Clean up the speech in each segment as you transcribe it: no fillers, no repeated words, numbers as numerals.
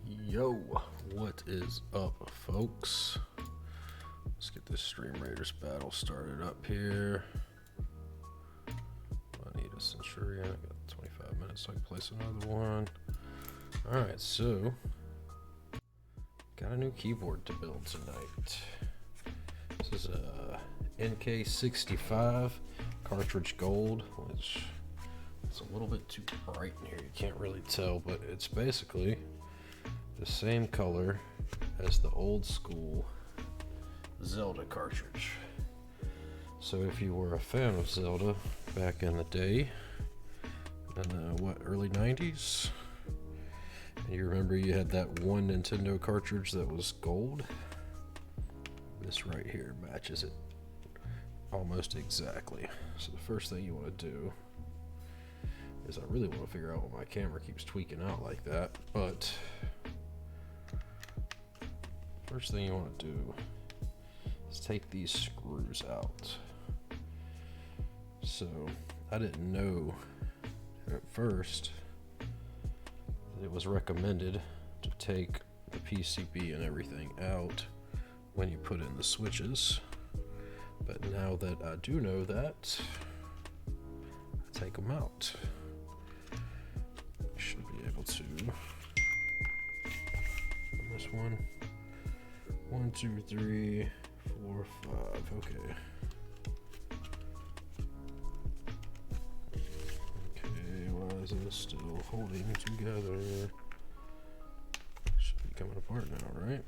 Yo, what is up, folks? Let's get this Stream Raiders battle started up here. I need a Centurion. I got 25 minutes so I can place another one. Alright, so got a new keyboard to build tonight. This is a NK65 Cartridge Gold, which is a little bit too bright in here. You can't really tell, but it's basically the same color as the old school Zelda cartridge. So if you were a fan of Zelda back in the day, in the early 90s, and you remember you had that one Nintendo cartridge that was gold, this right here matches it almost exactly. So the first thing you want to do is, I really want to figure out why my camera keeps tweaking out like that, but first thing you want to do is take these screws out. So I didn't know at first that it was recommended to take the PCB and everything out when you put in the switches, but now that I do know that, I take them out. Should be able to. And this one. 1, 2, 3, 4, 5. Okay. Okay, why is it still holding together? Should be coming apart now, right?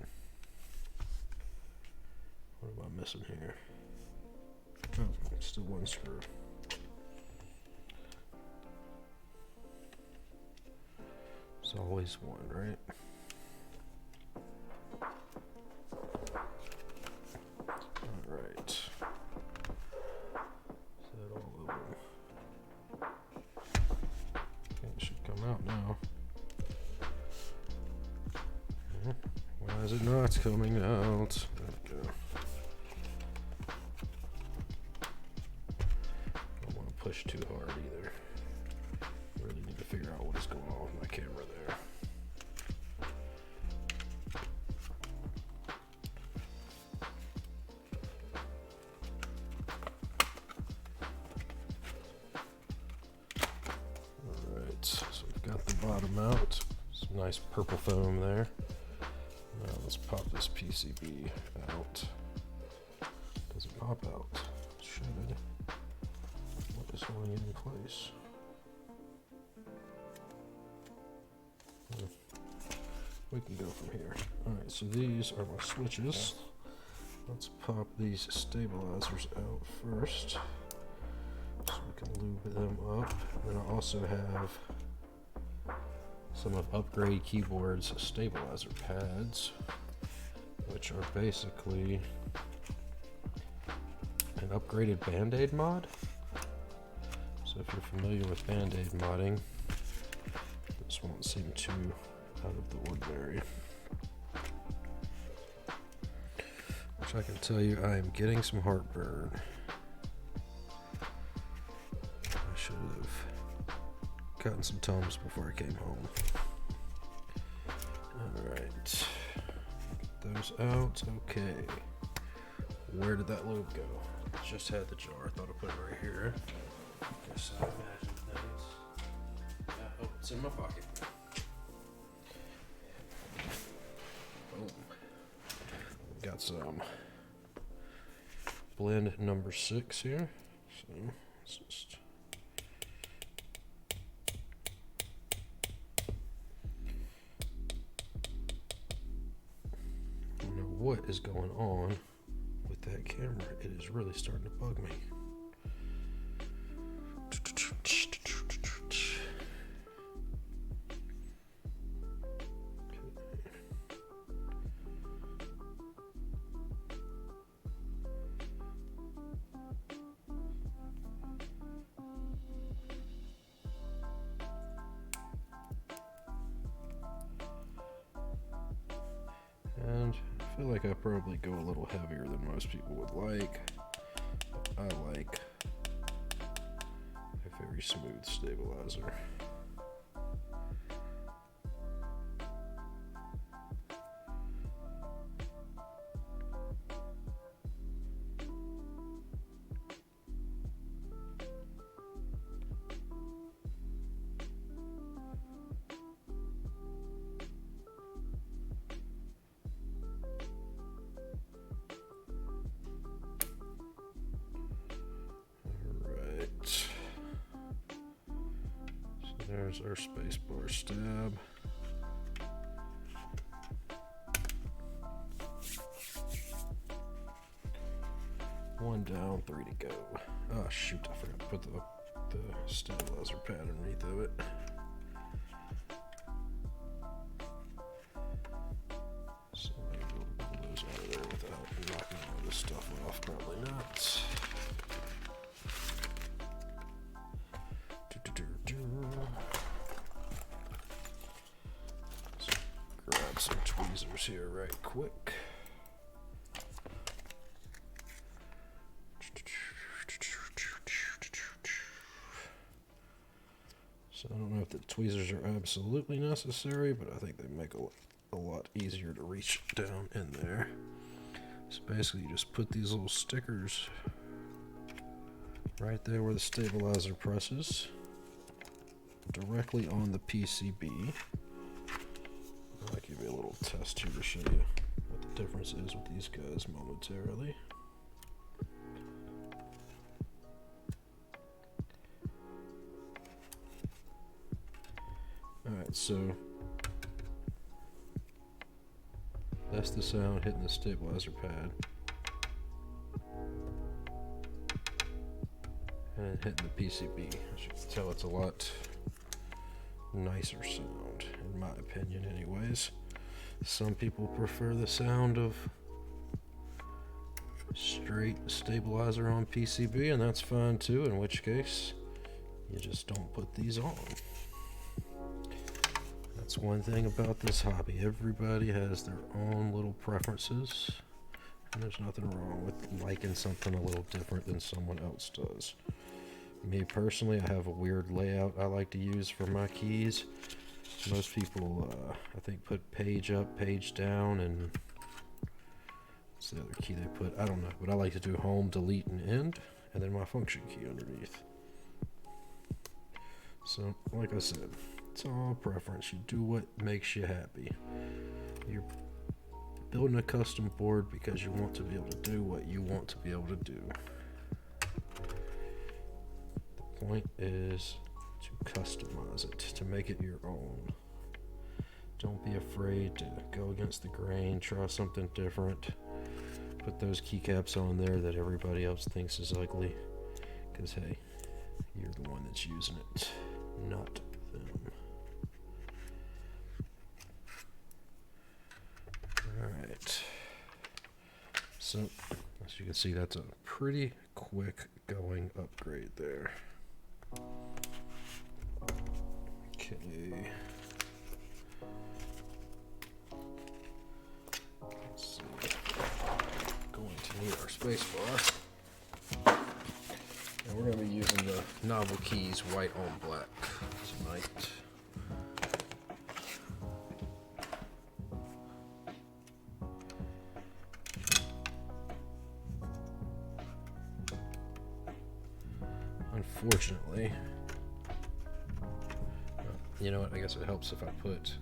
What am I missing here? Oh, still one screw. It's always one, right? Alright. Is that all of them? Okay, it should come out now. Why is it not coming out? There we go. Don't want to push too hard either. Really need to figure out what is going on with my camera there. Alright, so we've got the bottom out. Some nice purple foam there. Now let's pop this PCB out. Does it pop out? It should. What is holding it in place? We can go from here. Alright, so these are my switches. Let's pop these stabilizers out first, so we can lube them up. And then I also have some of Upgrade Keyboard's stabilizer pads, which are basically an upgraded Band-Aid mod. So if you're familiar with Band-Aid modding, this won't seem too out of the ordinary. Which I can tell you, I am getting some heartburn. I should have gotten some Tums before I came home. Alright. Get those out. Okay. Where did that loop go? Just had the jar. I thought I put it right here. Guess I imagined things. Oh, it's in my pocket. Boom. Got some blend number 6 here. So let's just I don't know what is going on with that camera. It is really starting to bug me. And I feel like I probably go a little heavier than most people would like. I like smooth stabilizer. There's our spacebar stab. One down, 3 to go. Oh shoot, I forgot to put the stabilizer pad underneath of it. So maybe we'll pull those out of there without knocking all this stuff off. Probably not. Grab some tweezers here right quick. So I don't know if the tweezers are absolutely necessary, but I think they make a lot easier to reach down in there. So basically you just put these little stickers right there where the stabilizer presses, directly on the PCB. I'll give you a little test here to show you what the difference is with these guys momentarily. Alright, so that's the sound hitting the stabilizer pad. And hitting the PCB. As you can tell, it's a lot nicer sound, in my opinion anyways. Some people prefer the sound of straight stabilizer on PCB, and that's fine too, in which case you just don't put these on. That's one thing about this hobby. Everybody has their own little preferences, and there's nothing wrong with liking something a little different than someone else does. Me personally, I have a weird layout I like to use for my keys. Most people, I think, put page up, page down, and what's the other key they put? I don't know, but I like to do home, delete, and end, and then my function key underneath. So, like I said, it's all preference. You do what makes you happy. You're building a custom board because you want to be able to do what you want to be able to do. The point is to customize it, to make it your own. Don't be afraid to go against the grain, try something different. Put those keycaps on there that everybody else thinks is ugly, because hey, you're the one that's using it, not them. Alright, so as you can see, that's a pretty quick going upgrade there. Okay, let's see, going to need our space bar, and we're going to be using the Novelkeys white on black tonight. Unfortunately, you know what, I guess it helps if I put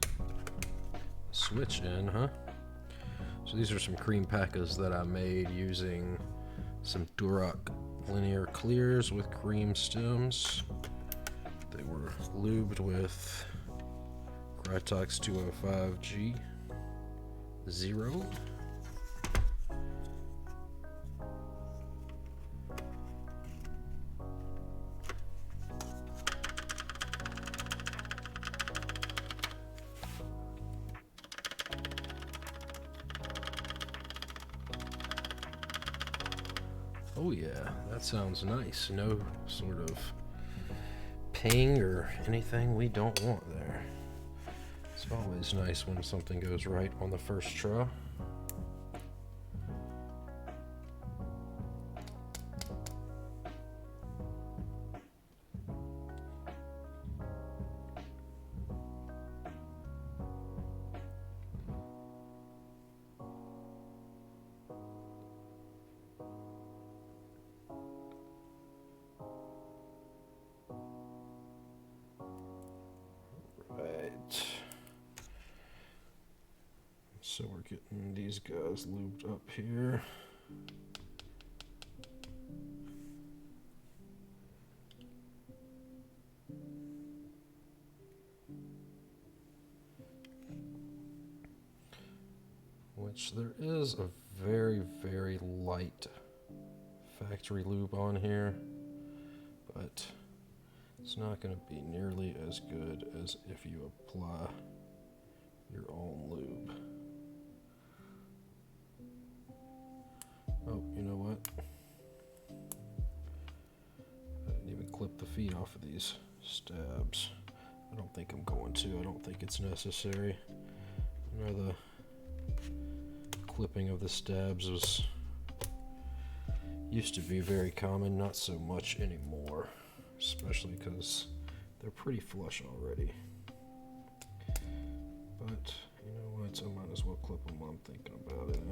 a switch in, huh? So these are some Creampacas that I made using some durock linear clears with cream stems. They were lubed with Creampacas 205G 0. Oh yeah, that sounds nice. No sort of ping or anything we don't want there. It's always nice when something goes right on the first try. So we're getting these guys lubed up here. Which there is a very, very light factory lube on here, but it's not going to be nearly as good as if you apply your own lube. Oh, you know what? I didn't even clip the feet off of these stabs. I don't think I'm going to. I don't think it's necessary. I know the clipping of the stabs used to be very common, not so much anymore, especially because they're pretty flush already. But you know what, I might as well clip them while I'm thinking about it.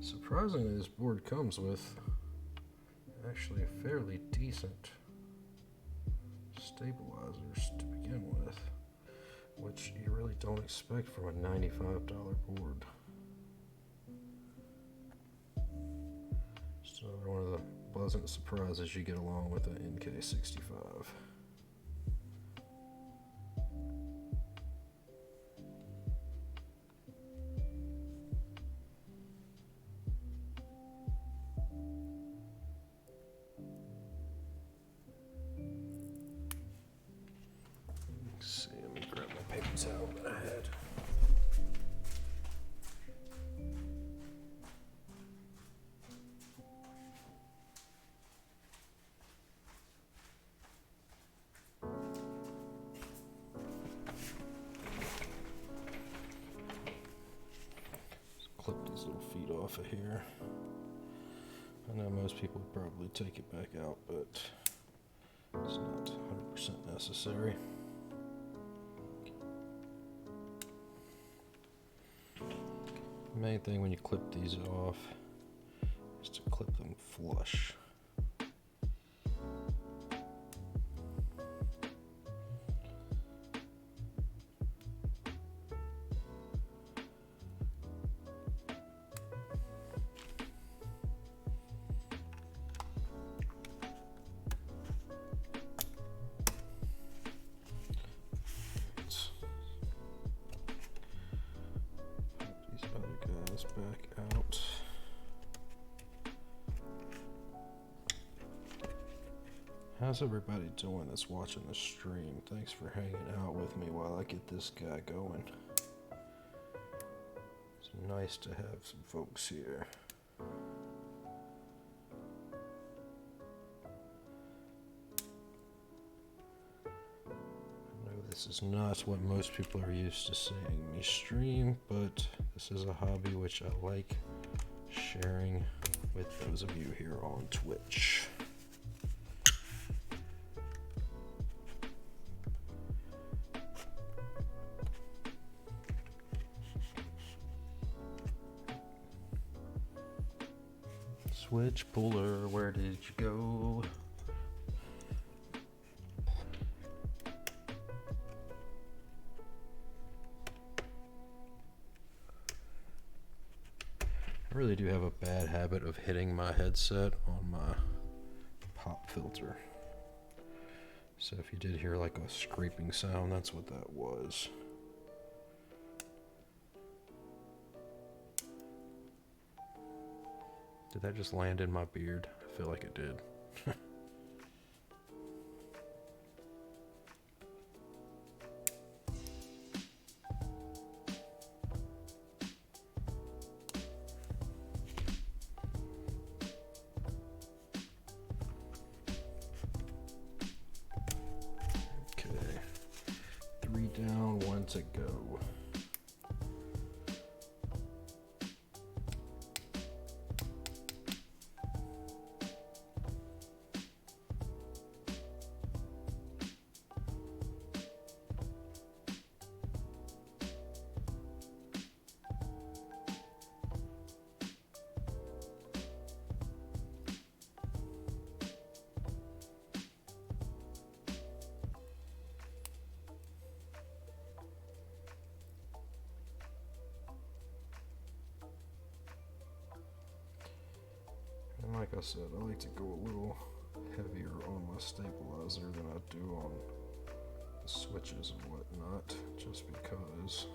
Surprisingly, this board comes with actually a fairly decent stabilizers to begin with, which you really don't expect from a $95 board. Just another one of the pleasant surprises you get along with an NK65. Clip these little feet off of here. I know most people would probably take it back out, but it's not 100% necessary. The main thing when you clip these off is to clip them flush. Back out. How's everybody doing that's watching the stream? Thanks for hanging out with me while I get this guy going. It's nice to have some folks here. This is not what most people are used to seeing me stream, but this is a hobby which I like sharing with those of you here on Twitch. Switch puller, where did you go? I really do have a bad habit of hitting my headset on my pop filter. So if you did hear like a scraping sound, that's what that was. Did that just land in my beard? I feel like it did. Down, one to go. like I said, I like to go a little heavier on my stabilizer than I do on the switches and whatnot, just because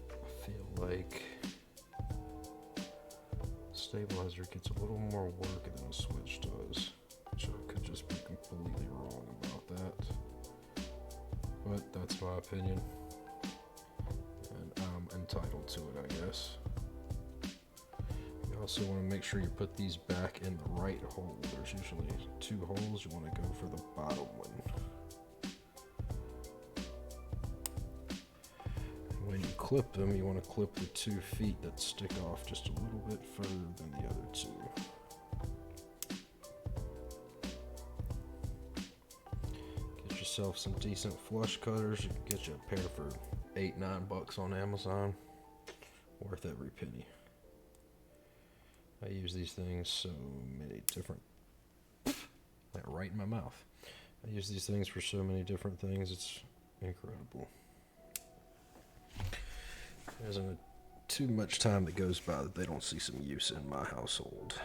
I feel like stabilizer gets a little more work than a switch does, which I could just be completely wrong about that, but that's my opinion, and I'm entitled to it, I guess. You also want to make sure you put these back in the right hole. There's usually 2 holes. You want to go for the bottom one. When you clip them, you want to clip the 2 feet that stick off just a little bit further than the other 2. Get yourself some decent flush cutters. You can get you a pair for $8-9 on Amazon. Worth every penny. I use these things so many different, like right in my mouth. I use these things for so many different things, it's incredible. There isn't too much time that goes by that they don't see some use in my household.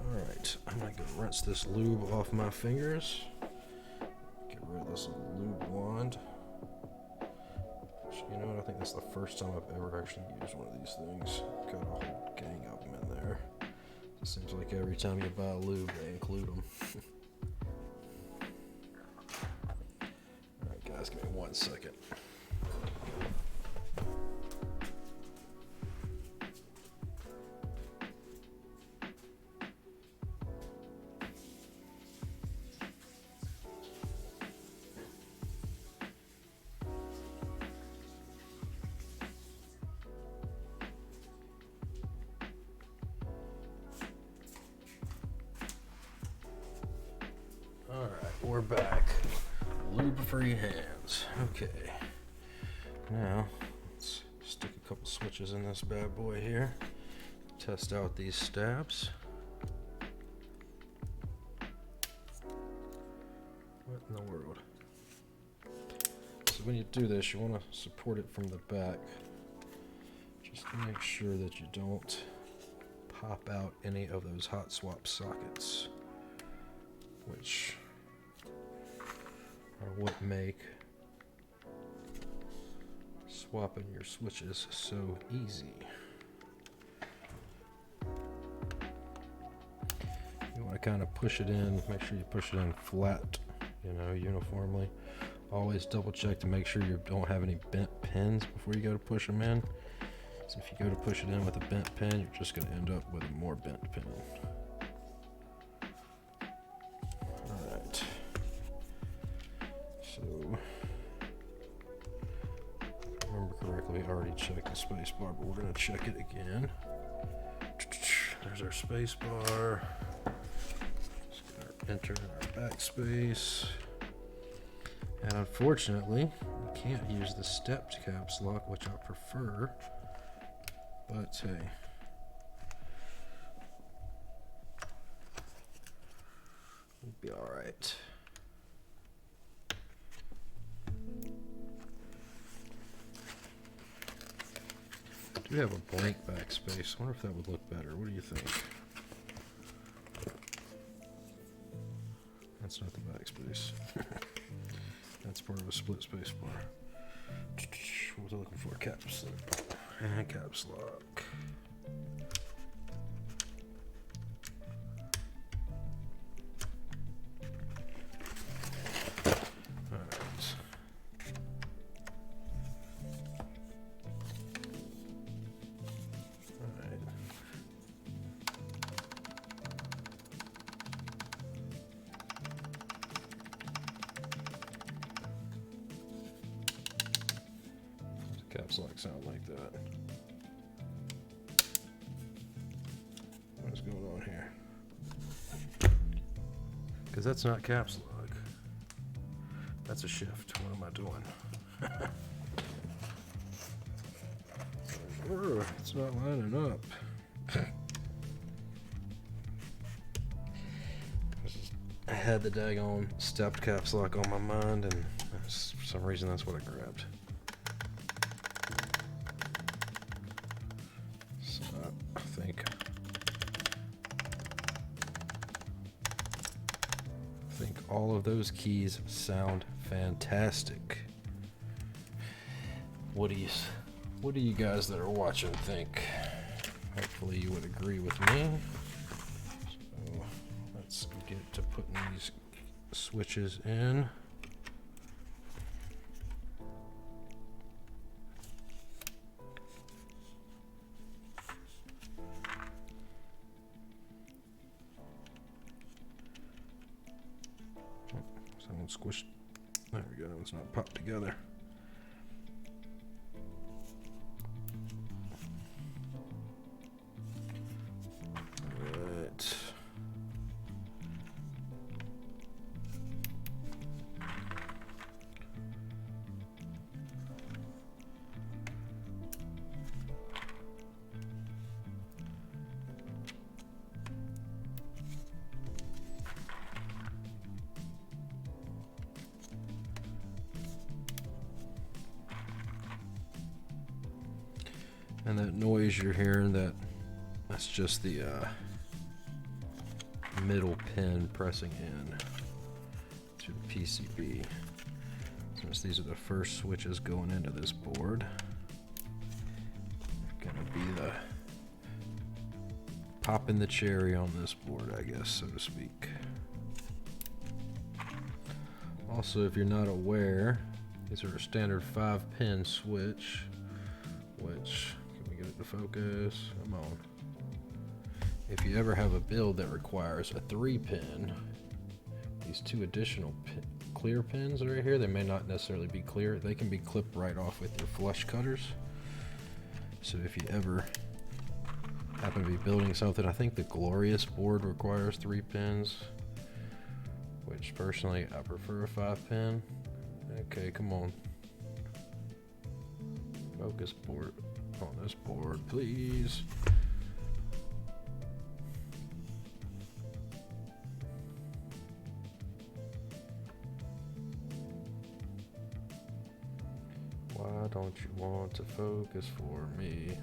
Alright, I'm gonna go rinse this lube off my fingers. Get rid of this little lube wand. You know what, I think that's the first time I've ever actually used one of these things. Got a whole gang of them in there. It seems like every time you buy a lube, they include them. Alright guys, give me 1 second. We're back. Lube-free hands. Okay. Now, let's stick a couple switches in this bad boy here. Test out these stabs. What in the world? So when you do this, you want to support it from the back. Just to make sure that you don't pop out any of those hot swap sockets, which are what make swapping your switches so easy. You want to kind of push it in, make sure you push it in flat, uniformly. Always double check to make sure you don't have any bent pins before you go to push them in. So if you go to push it in with a bent pin, you're just going to end up with a more bent pin. Alright. So, if I remember correctly, I already checked the space bar, but we're going to check it again. There's our space bar. Enter our backspace. And unfortunately, we can't use the stepped caps lock, which I prefer. But hey. We'll be alright. I do have a blank backspace. I wonder if that would look better. What do you think? That's not the backspace. That's part of a split space bar. What was I looking for? Caps. And caps lock. Caps lock sound like that. What's going on here? Because that's not caps lock. That's a shift. What am I doing? It's not lining up. I had the daggone stepped caps lock on my mind, and for some reason that's what I grabbed. all of those keys sound fantastic. What do you guys that are watching think? Hopefully you would agree with me. So let's get to putting these switches in. Someone squished. There we go. It's not popped together. Right. And that noise you're hearing, that's just the middle pin pressing in to the PCB. Since these are the first switches going into this board, they're gonna be the popping the cherry on this board, I guess, so to speak. Also, if you're not aware, these are a standard 5-pin switch, which, can we get it to focus? Come on. If you ever have a build that requires a 3-pin, these 2 additional clear pins right here, they may not necessarily be clear. They can be clipped right off with your flush cutters. So if you ever happen to be building something, I think the Glorious board requires 3 pins, which personally I prefer a 5-pin. Okay, come on. Focus board on this board, please. Why don't you want to focus for me?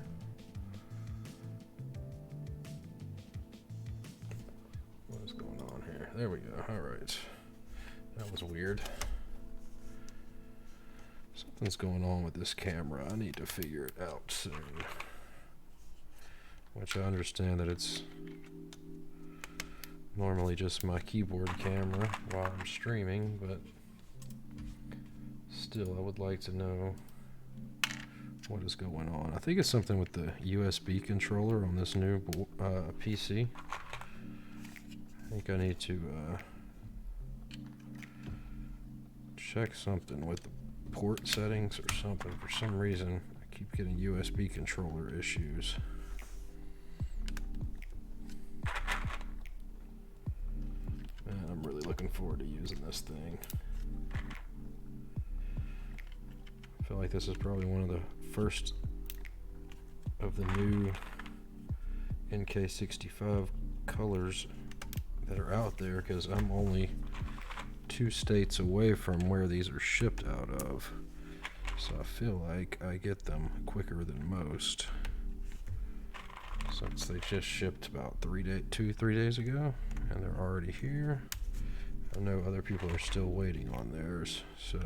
What is going on here? There we go. All right. That was weird. Something's going on with this camera. I need to figure it out soon. Which I understand that it's normally just my keyboard camera while I'm streaming, but still, I would like to know what is going on. I think it's something with the USB controller on this new PC. I think I need to check something with the port settings or something. For some reason, I keep getting USB controller issues. Man, I'm really looking forward to using this thing. I feel like this is probably one of the first of the new NK65 colors that are out there, because I'm only 2 states away from where these are shipped out of, so I feel like I get them quicker than most, since they just shipped about 3 days ago and they're already here. I know other people are still waiting on theirs, so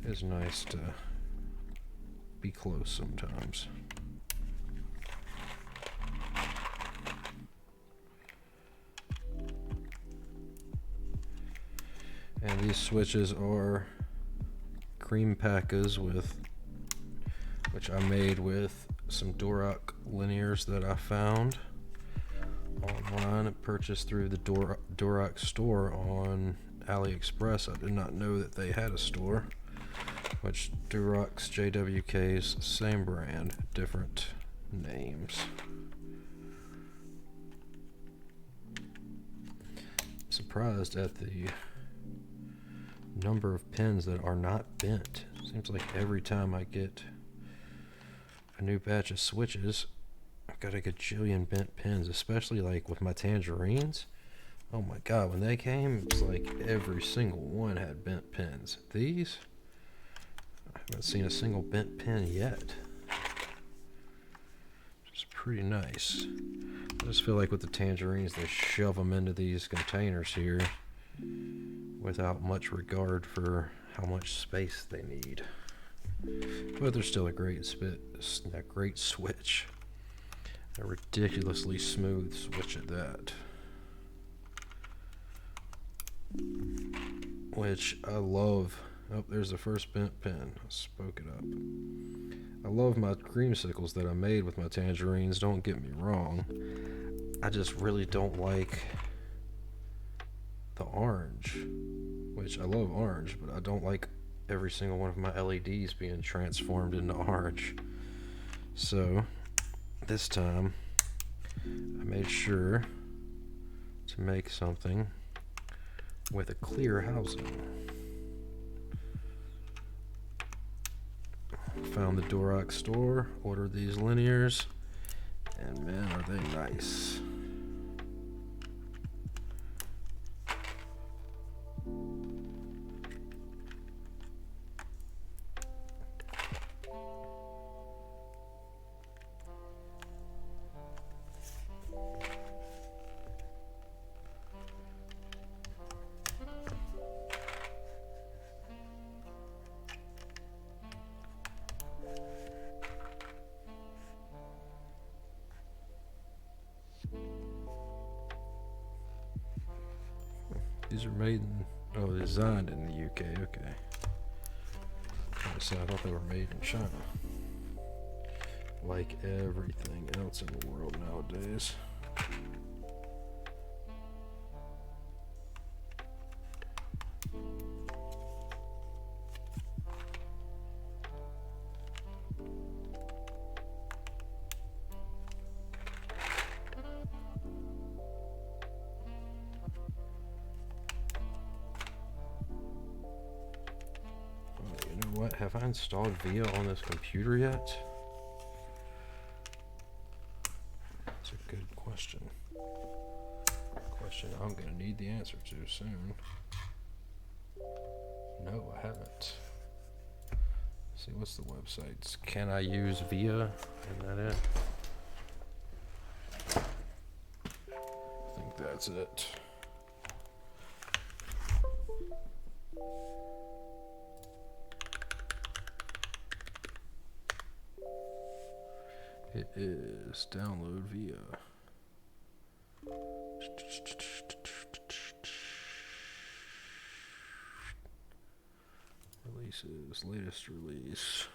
it's nice to be close sometimes. And these switches are Creampacas which I made with some durock linears that I found online and purchased through the durock store on AliExpress. I did not know that they had a store. Which Durock's, JWK's, same brand, different names. I'm surprised at the number of pins that are not bent. Seems like every time I get a new batch of switches, I've got a gajillion bent pins, especially like with my tangerines. Oh my god, when they came, it's like every single one had bent pins. These, I haven't seen a single bent pin yet. Which is pretty nice. I just feel like with the tangerines, they shove them into these containers here without much regard for how much space they need. But they're still a great switch. A ridiculously smooth switch at that. Which I love. Oh, there's the first bent pin. I spoke it up. I love my creamsicles that I made with my tangerines, don't get me wrong. I just really don't like the orange, which I love orange, but I don't like every single one of my LEDs being transformed into orange. So this time I made sure to make something with a clear housing. Found the Durock store, ordered these linears, and man, are they nice. These are made in, designed in the UK, okay. I thought they were made in China. Like everything else in the world nowadays. What, have I installed VIA on this computer yet? That's a good question. Question I'm gonna need the answer to soon. No, I haven't. Let's see, what's the website? Can I use VIA? Isn't that it? I think that's it. It is download via releases, latest release.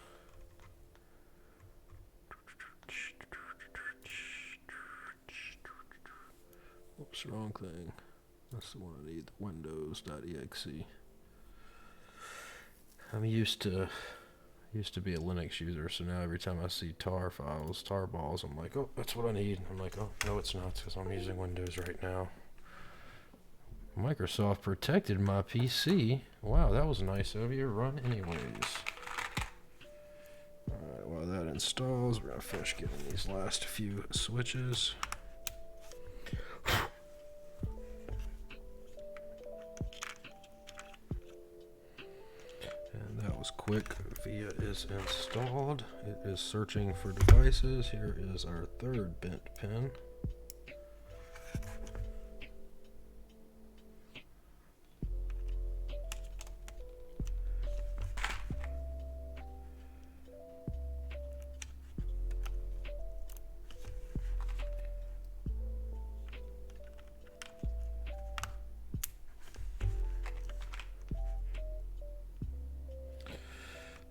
Oops, wrong thing. That's the one I need, the windows.exe. I'm used to be a Linux user, so now every time I see tar files, tar balls, I'm like, oh, that's what I need. I'm like, oh, no, it's not, because I'm using Windows right now. Microsoft protected my PC. Wow, that was nice of you. Run anyways. Alright, while that installs, we're going to finish getting these last few switches. Was quick. VIA is installed. It is searching for devices. Here is our third bent pin.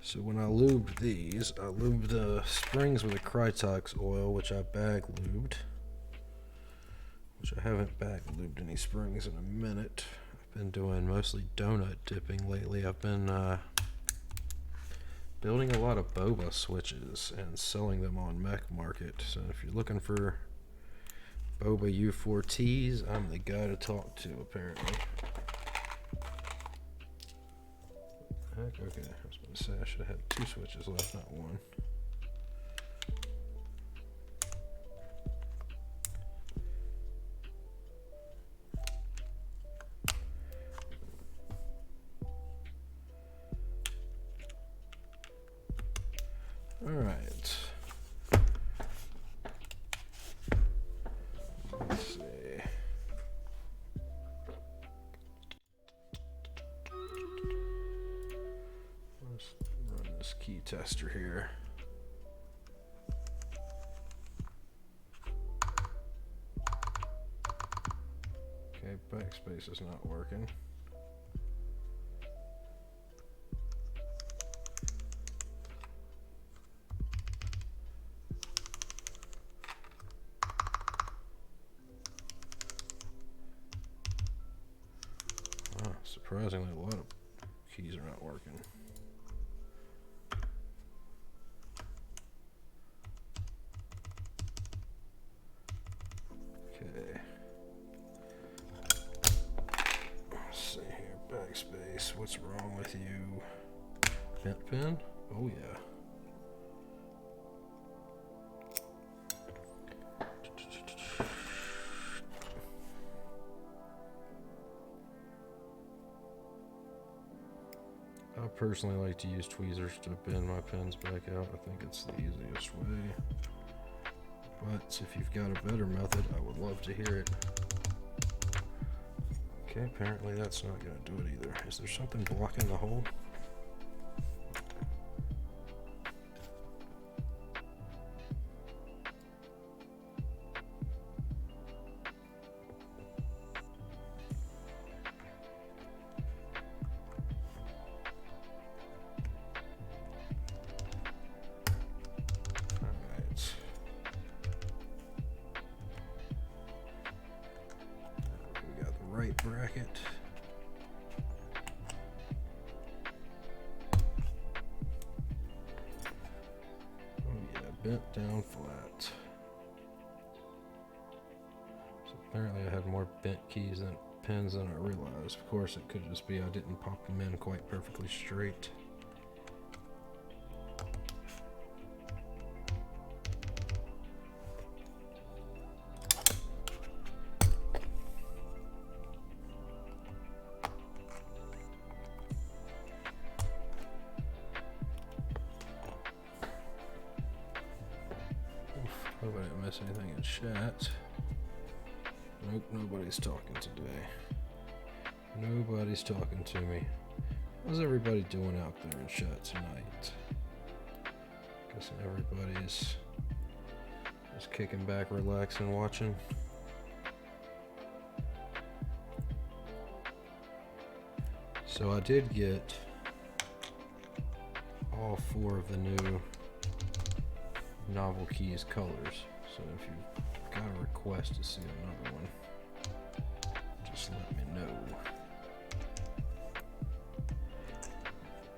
So when I lubed these, I lubed the springs with a Krytox oil, which I bag lubed. Which I haven't bag lubed any springs in a minute. I've been doing mostly donut dipping lately. I've been building a lot of boba switches and selling them on Mech Market. So if you're looking for boba U4Ts, I'm the guy to talk to, apparently. Okay, I was going to say I should have had 2 switches left, not 1. All right. tester here. Okay, backspace is not working. Wow, surprisingly, a lot of keys are not working. Okay. Let's see here, backspace. What's wrong with you? Bent pin? Oh yeah. I personally like to use tweezers to bend my pins back out. I think it's the easiest way. But if you've got a better method, I would love to hear it. Okay, apparently that's not going to do it either. Is there something blocking the hole? Right bracket. Oh yeah, bent down flat. So apparently I had more bent keys than pins than I realized. Of course it could just be I didn't pop them in quite perfectly straight. Hope I didn't miss anything in chat. Nope, nobody's talking today. Nobody's talking to me. How's everybody doing out there in chat tonight? Guessing everybody's just kicking back, relaxing, watching. So I did get all 4 of the new Novelkeys colors, so if you've got a request to see another one, just let me know.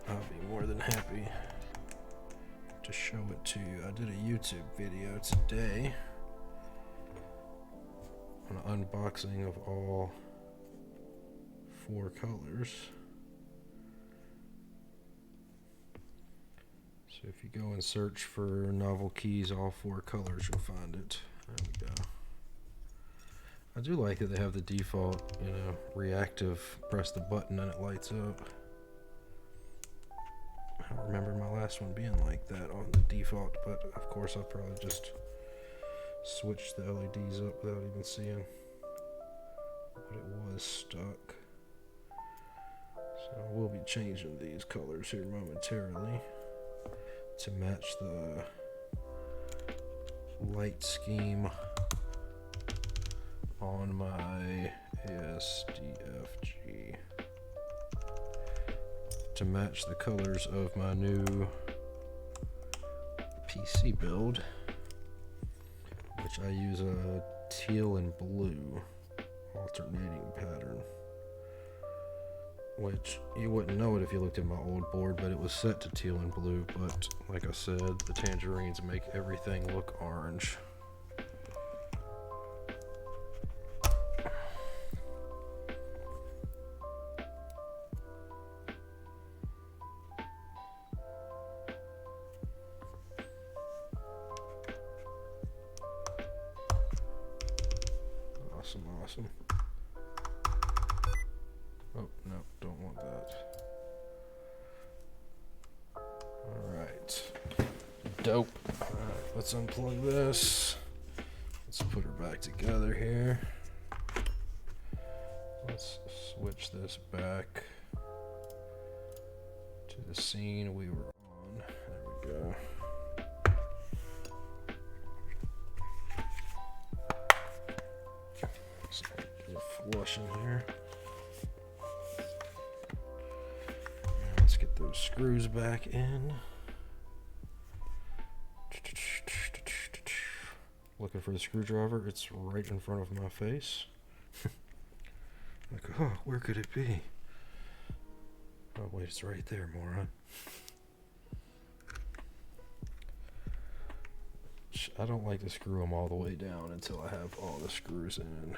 I'll be more than happy to show it to you. I did a YouTube video today on an unboxing of all 4 colors. So if you go and search for Novelkeys all 4 colors, you'll find it. There we go. I do like that they have the default, you know, reactive, press the button and it lights up. I don't remember my last one being like that on the default, but of course I'll probably just switch the LEDs up without even seeing what it was stuck. So we'll be changing these colors here momentarily to match the light scheme on my ASDFG, to match the colors of my new PC build, which I use a teal and blue alternating pattern, which you wouldn't know it if you looked at my old board, but it was set to teal and blue, but like I said, the tangerines make everything look orange. Awesome, awesome. Oh, no, don't want that. Alright. Dope. Alright, let's unplug this. Let's put her back together here. Let's switch this back to the scene we were on. There we flush in here. Let's get those screws back in. Looking for the screwdriver. It's right in front of my face. Like, oh, where could it be? Oh, wait, it's right there, moron. I don't like to screw them all the way down until I have all the screws in.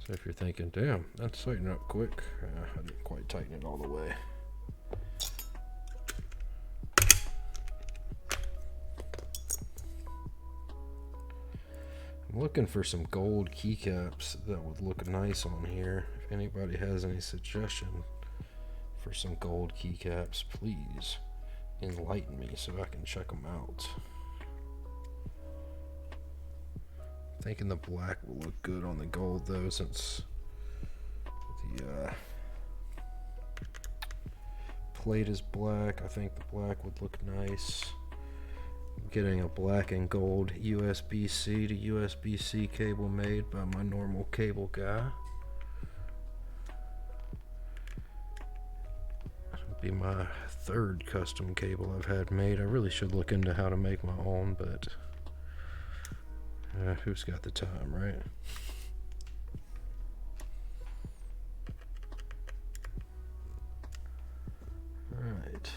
So if you're thinking, damn, that's tightening up quick, I didn't quite tighten it all the way. I'm looking for some gold keycaps that would look nice on here. If anybody has any suggestion for some gold keycaps, please enlighten me so I can check them out. Thinking the black will look good on the gold though, since the plate is black. I think the black would look nice. I'm getting a black and gold USB-C to USB-C cable made by my normal cable guy. It'll be my third custom cable I've had made. I really should look into how to make my own, but who's got the time, right? Alright,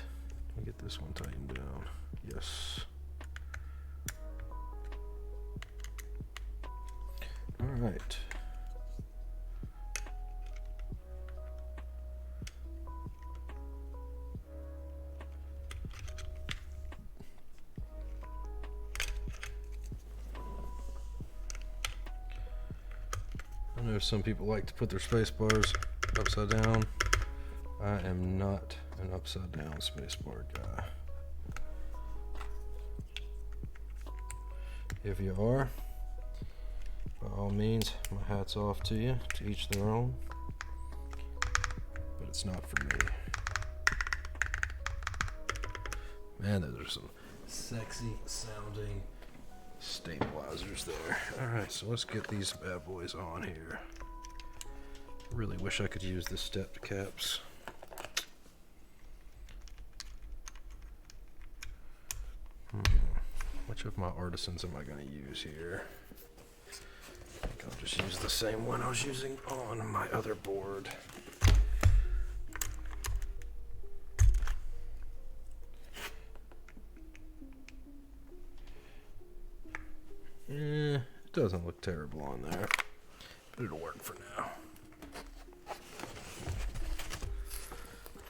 let me get this one tightened down. Yes. Alright. I know some people like to put their space bars upside down. I am not an upside down space bar guy. If you are, by all means, my hat's off to you, to each their own, but it's not for me. Man, those are some sexy sounding stabilizers there. Alright, so let's get these bad boys on here. Really wish I could use the stepped caps. Which of my artisans am I going to use here? I think I'll just use the same one I was using on my other board. It doesn't look terrible on there, but it'll work for now.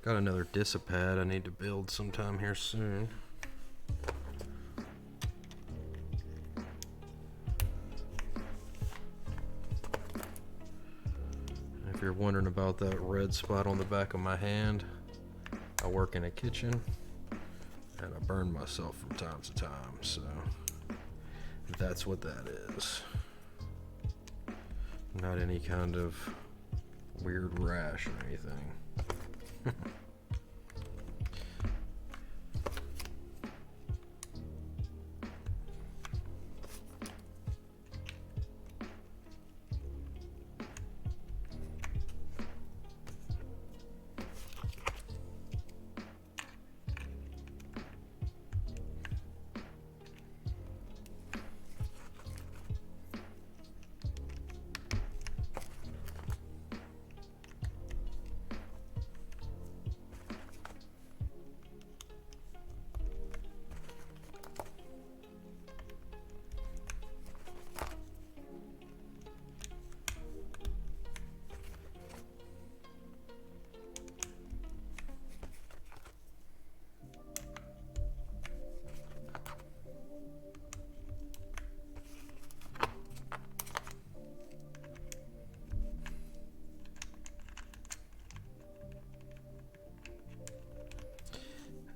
Got another Disapad I need to build sometime here soon. If you're wondering about that red spot on the back of my hand, I work in a kitchen and I burn myself from time to time, so that's what that is. Not any kind of weird rash or anything.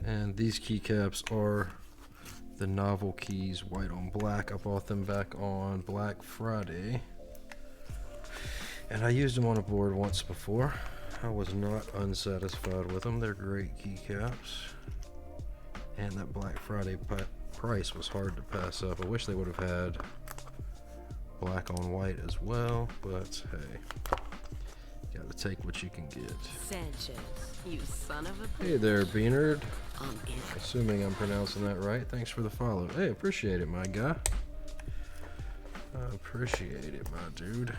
And these keycaps are the Novelkeys white on black. I bought them back on Black Friday. And I used them on a board once before. I was not unsatisfied with them. They're great keycaps. And that Black Friday price was hard to pass up. I wish they would have had black on white as well, but hey, gotta take what you can get. Sanchez, you son of a bitch. Hey there, Beanard. Assuming I'm pronouncing that right. Thanks for the follow. Hey, appreciate it, my guy. I appreciate it, my dude.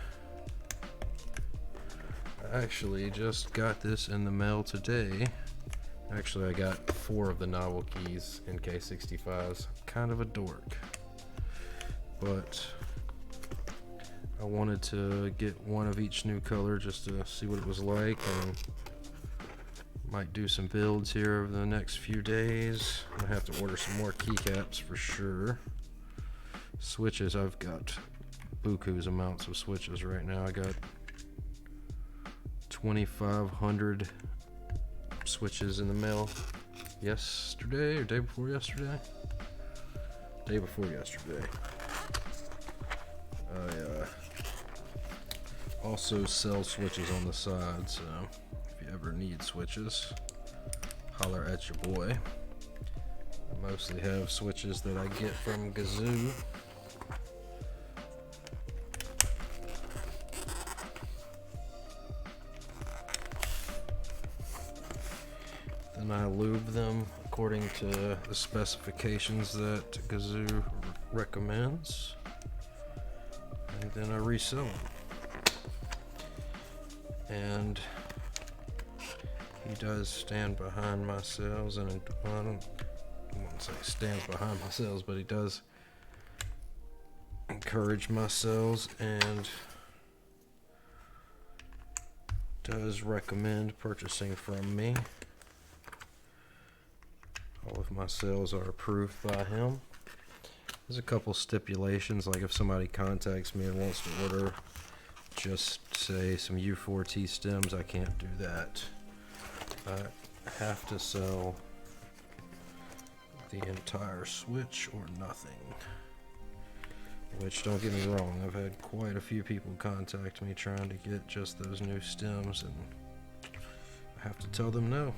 I actually just got this in the mail today. Actually, I got 4 of the Novelkeys NK65s. Kind of a dork. But I wanted to get one of each new color just to see what it was like, and might do some builds here over the next few days. I have to order some more keycaps for sure. Switches, I've got buku's amounts of switches right now. I got 2,500 switches in the mail yesterday or day before yesterday. Day before yesterday. I also sell switches on the side, so if you ever need switches, holler at your boy. I mostly have switches that I get from Gazoo. Then I lube them according to the specifications that Gazoo recommends, and then I resell them. And he does stand behind my sales, and I wouldn't say stands behind my sales, but he does encourage my sales and does recommend purchasing from me. All of my sales are approved by him. There's a couple stipulations, like if somebody contacts me and wants to order just say some U4T stems, I can't do that. I have to sell the entire switch or nothing. Which, don't get me wrong, I've had quite a few people contact me trying to get just those new stems, and I have to tell them no.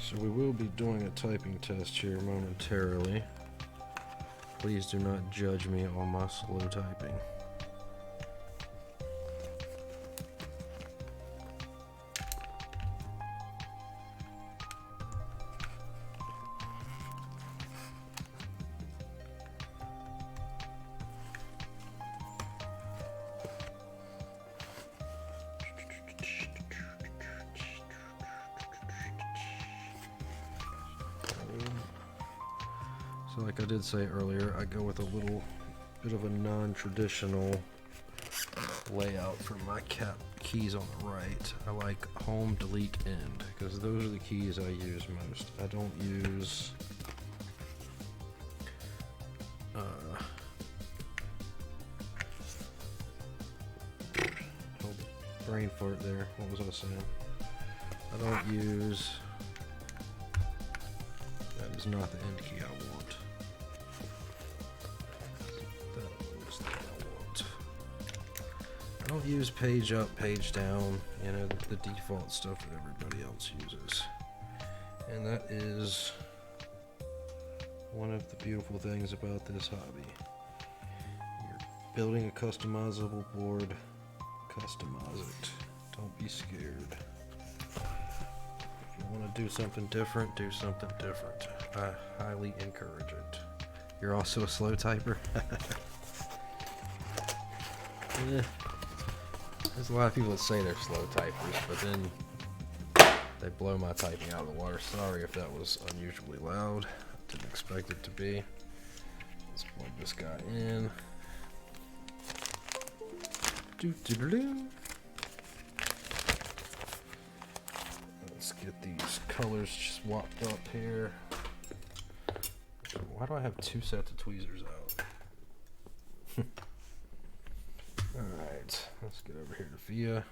So we will be doing a typing test here momentarily. Please do not judge me on my slow typing. So like I did say earlier, I go with a little bit of a non-traditional layout for my keys on the right. I like home, delete, end, because those are the keys I use most. I don't use oh, brain fart there. What was I saying? I don't use, that is not the end key I want. I don't use page up, page down, you know, the default stuff that everybody else uses. And that is one of the beautiful things about this hobby. You're building a customizable board, customize it. Don't be scared. If you want to do something different, do something different. I highly encourage it. You're also a slow typer? Yeah. There's a lot of people that say they're slow typers, but then they blow my typing out of the water. Sorry if that was unusually loud. Didn't expect it to be. Let's plug this guy in. Let's get these colors swapped up here. Why do I have 2 sets of tweezers out? Alright, let's get over here to Via,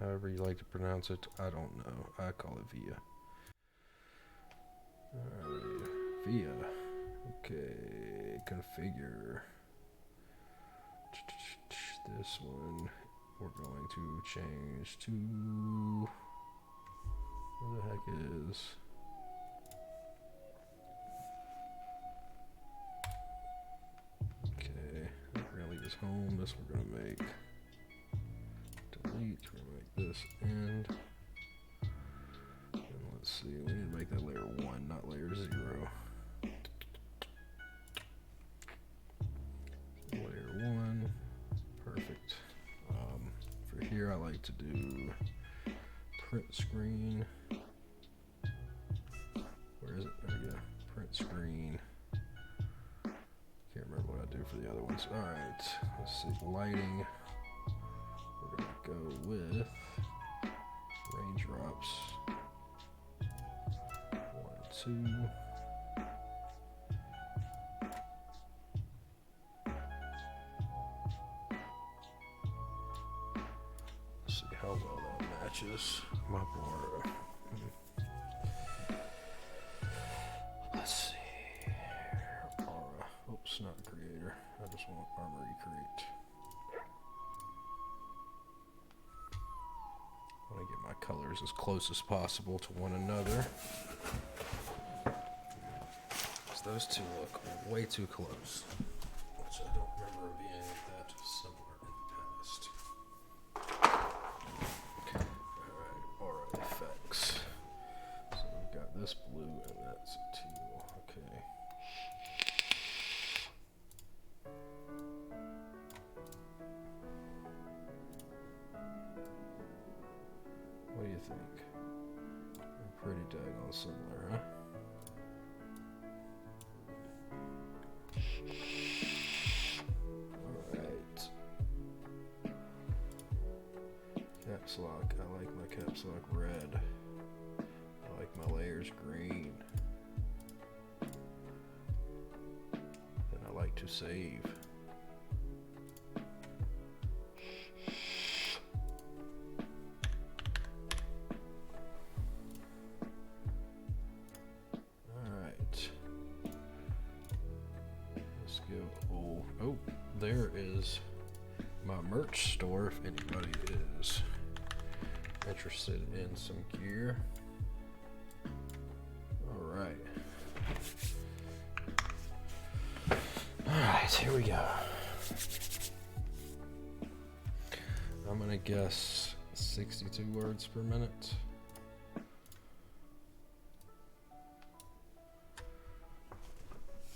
however you like to pronounce it. I don't know. I call it Via. Alright, Via. Okay, configure. This one we're going to change to Where the heck is? Okay, we're gonna leave this home. This we're gonna make delete. We're gonna make this end. And let's see, we need to make that layer 1, not layer 0. Layer 1, perfect. For here, I like to do print screen. Where is it? There we go. Print screen. Can't remember what I do for the other ones. Alright, let's see. Lighting. We're going to go with raindrops. 1, 2. Let's see how well that matches my board. Let's see. Aura. Oops, not creator. I just want armory create. I want to get my colors as close as possible to one another. Because those two look way too close. Which I don't remember being that similar in the past. Alright, aura effects. So we've got this blue and that's teal. Okay. What do you think? They're pretty daggone similar, huh? Alright. Caps lock. I like my caps lock red. I like my layers green. And I like to save. Alright. Let's go. Oh, there is my merch store if anybody is interested in some gear. Alright, here we go. I'm gonna guess 62 words per minute.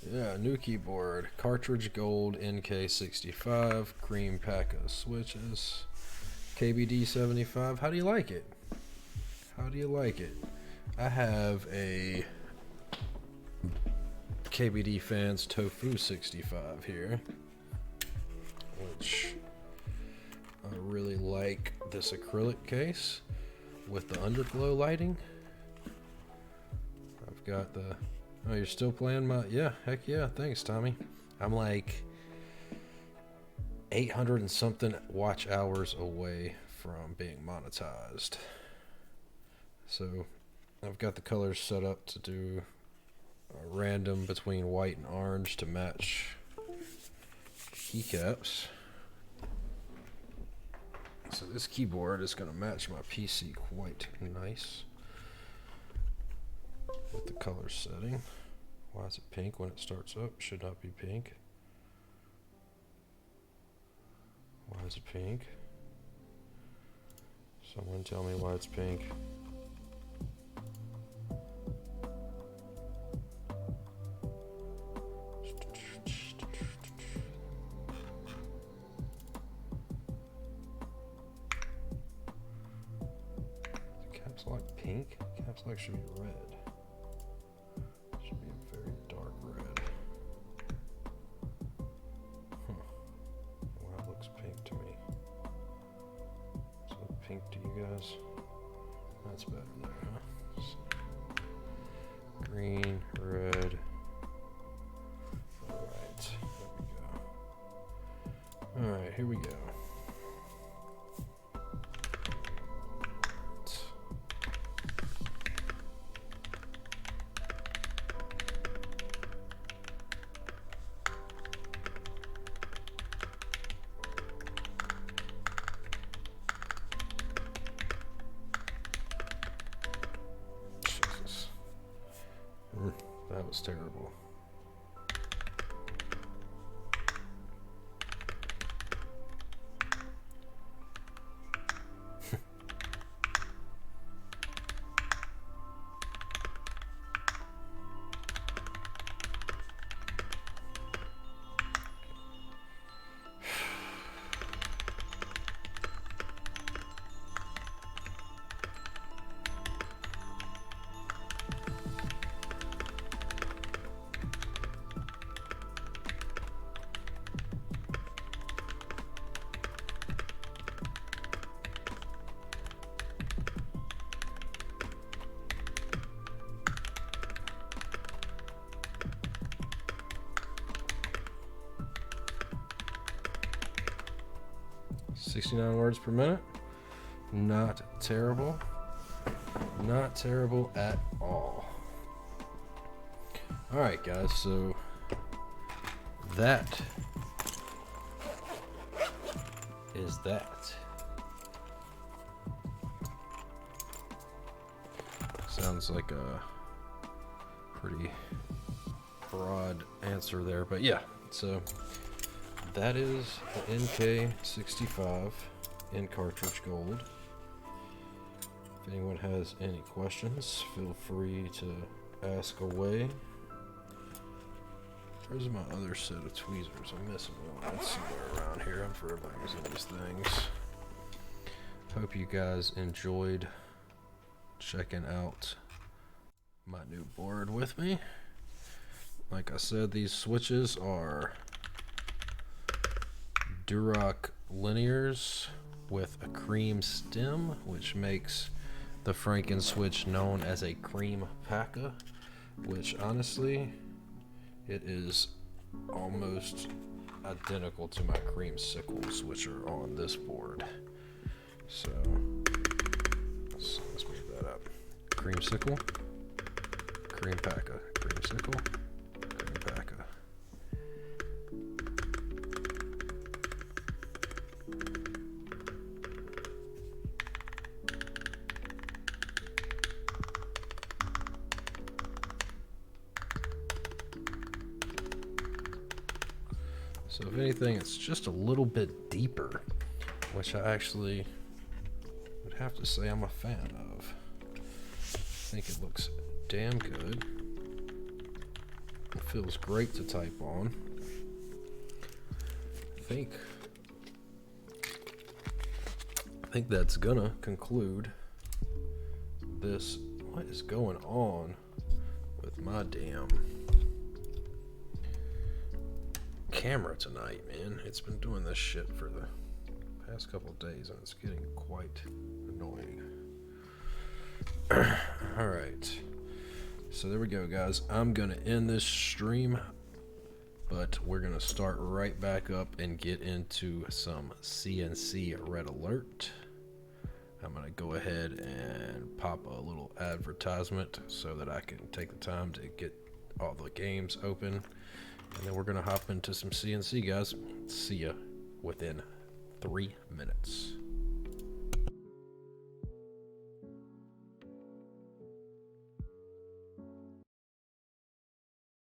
Yeah, new keyboard. Cartridge gold NK65, Creampacas switches, KBD 75. How do you like it? How do you like it? I have a KBD Fans Tofu 65 here, which I really like this acrylic case with the underglow lighting. I've got the, oh, you're still playing my, yeah, heck yeah, thanks Tommy. I'm like 800 and something watch hours away from being monetized. So I've got the colors set up to do a random between white and orange to match keycaps. So this keyboard is going to match my PC quite nice with the color setting. Why is it pink when it starts up? Should not be pink. Why is it pink? Someone tell me why it's pink. Caps lock pink? Caps lock should be red. Should be a very dark red. Huh. Well, that looks pink to me. So pink to you guys? That's better there, huh? So, green, red. Alright, there we go. Alright, here we go. was terrible. $69 words per minute. Not terrible. Not terrible at all. Alright guys, so that is that. Sounds like a pretty broad answer there, but yeah, so that is the NK65 in Cartridge Gold. If anyone has any questions, feel free to ask away. Where's my other set of tweezers? I'm missing one. It's somewhere around here. I'm forever using these things. Hope you guys enjoyed checking out my new board with me. Like I said, these switches are durock linears with a cream stem, which makes the Franken switch known as a creampaca, which honestly, it is almost identical to my creamsicle switcher on this board. So let's move that up. Creamsicle, creampaca, creamsicle, creampaca. So if anything, it's just a little bit deeper, which I actually would have to say I'm a fan of. I think it looks damn good. It feels great to type on. I think that's gonna conclude this. What is going on with my damn camera tonight, man? It's been doing this shit for the past couple of days and it's getting quite annoying. Alright, so there we go, guys. I'm gonna end this stream, but we're gonna start right back up and get into some CNC Red Alert. I'm gonna go ahead and pop a little advertisement so that I can take the time to get all the games open. And then we're going to hop into some CNC, guys. See ya within 3 minutes.